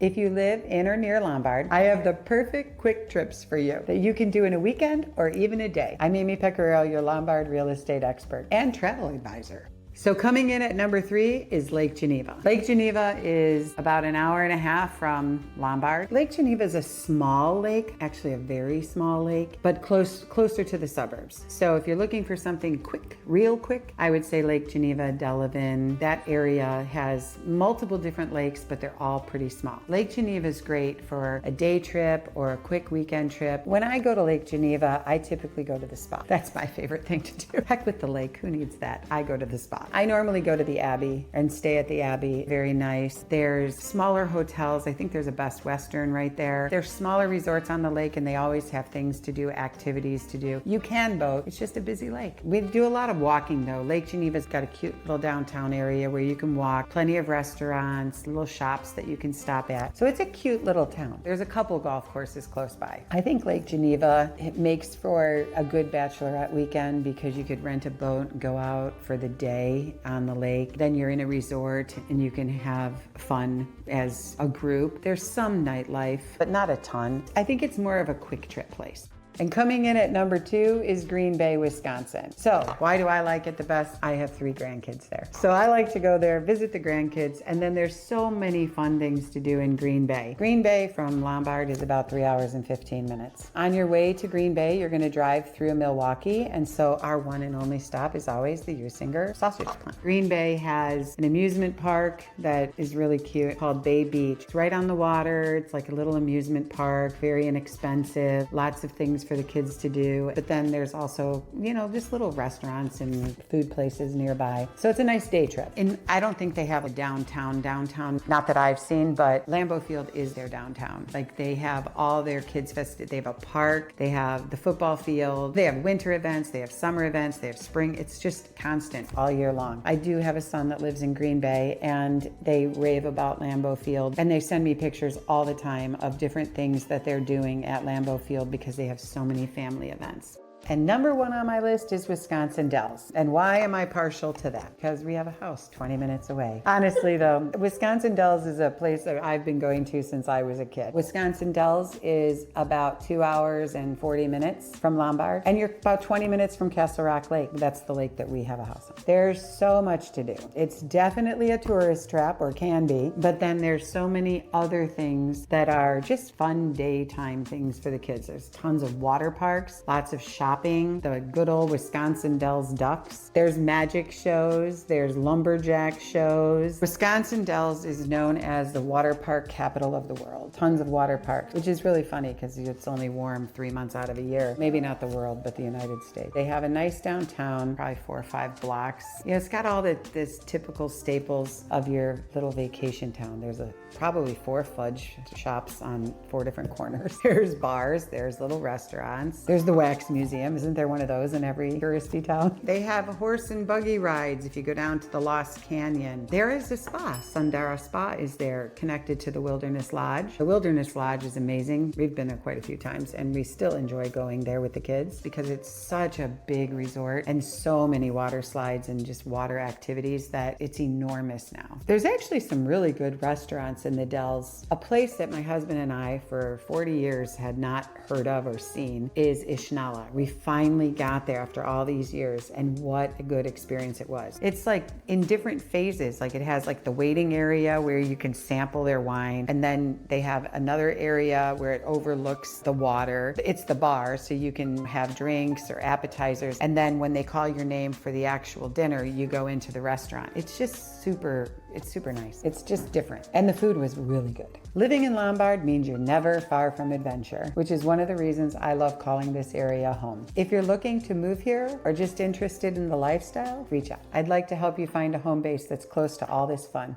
If you live in or near Lombard, I have the perfect quick trips for you that you can do in a weekend or even a day. I'm Amy Pecoraro, your Lombard real estate expert and travel advisor. So coming in at number 3 is Lake Geneva. Lake Geneva is about an hour and a half from Lombard. Lake Geneva is a small lake, actually a very small lake, but closer to the suburbs. So if you're looking for something quick, real quick, I would say Lake Geneva, Delavan. That area has multiple different lakes, but they're all pretty small. Lake Geneva is great for a day trip or a quick weekend trip. When I go to Lake Geneva, I typically go to the spa. That's my favorite thing to do. Heck with the lake, who needs that? I go to the spa. I normally go to the Abbey and stay at the Abbey. Very nice. There's smaller hotels. I think there's a Best Western right there. There's smaller resorts on the lake and they always have things to do, activities to do. You can boat. It's just a busy lake. We do a lot of walking though. Lake Geneva's got a cute little downtown area where you can walk. Plenty of restaurants, little shops that you can stop at. So it's a cute little town. There's a couple golf courses close by. I think Lake Geneva, it makes for a good bachelorette weekend because you could rent a boat and go out for the day on the lake. Then you're in a resort and you can have fun as a group. There's some nightlife, but not a ton. I think it's more of a quick trip place. And coming in at number 2 is Green Bay, Wisconsin. So why do I like it the best? I have 3 grandkids there. So I like to go there, visit the grandkids, and then there's so many fun things to do in Green Bay. Green Bay from Lombard is about 3 hours and 15 minutes. On your way to Green Bay, you're gonna drive through Milwaukee, and so our one and only stop is always the Usinger sausage plant. Green Bay has an amusement park that is really cute called Bay Beach. It's right on the water. It's like a little amusement park, very inexpensive, lots of things for the kids to do. But then there's also, just little restaurants and food places nearby. So it's a nice day trip. And I don't think they have a downtown, not that I've seen, but Lambeau Field is their downtown. Like they have all their kids festive. They have a park, they have the football field, they have winter events, they have summer events, they have spring. It's just constant all year long. I do have a son that lives in Green Bay and they rave about Lambeau Field and they send me pictures all the time of different things that they're doing at Lambeau Field because they have so many family events. And number 1 on my list is Wisconsin Dells. And why am I partial to that? Because we have a house 20 minutes away. Honestly though, Wisconsin Dells is a place that I've been going to since I was a kid. Wisconsin Dells is about 2 hours and 40 minutes from Lombard. And you're about 20 minutes from Castle Rock Lake. That's the lake that we have a house on. There's so much to do. It's definitely a tourist trap, or can be, but then there's so many other things that are just fun daytime things for the kids. There's tons of water parks, lots of shopping, the good old Wisconsin Dells Ducks. There's magic shows, there's lumberjack shows. Wisconsin Dells is known as the water park capital of the world. Tons of water parks, which is really funny because it's only warm 3 months out of a year. Maybe not the world, but the United States. They have a nice downtown, probably 4 or 5 blocks. It's got all this typical staples of your little vacation town. There's probably 4 fudge shops on 4 different corners. There's bars, there's little restaurants. There's the Wax Museum. Isn't there one of those in every touristy town? They have horse and buggy rides if you go down to the Lost Canyon. There is a spa. Sundara Spa is there, connected to the Wilderness Lodge. The Wilderness Lodge is amazing. We've been there quite a few times and we still enjoy going there with the kids because it's such a big resort and so many water slides and just water activities that it's enormous now. There's actually some really good restaurants in the Dells. A place that my husband and I for 40 years had not heard of or seen is Ishnala. We finally got there after all these years and what a good experience it was. It's like in different phases. Like it has like the waiting area where you can sample their wine, and then they have another area where it overlooks the water. It's the bar, so you can have drinks or appetizers, and then when they call your name for the actual dinner, you go into the restaurant. It's super nice. It's just different. And the food was really good. Living in Lombard means you're never far from adventure, which is one of the reasons I love calling this area home. If you're looking to move here or just interested in the lifestyle, reach out. I'd like to help you find a home base that's close to all this fun.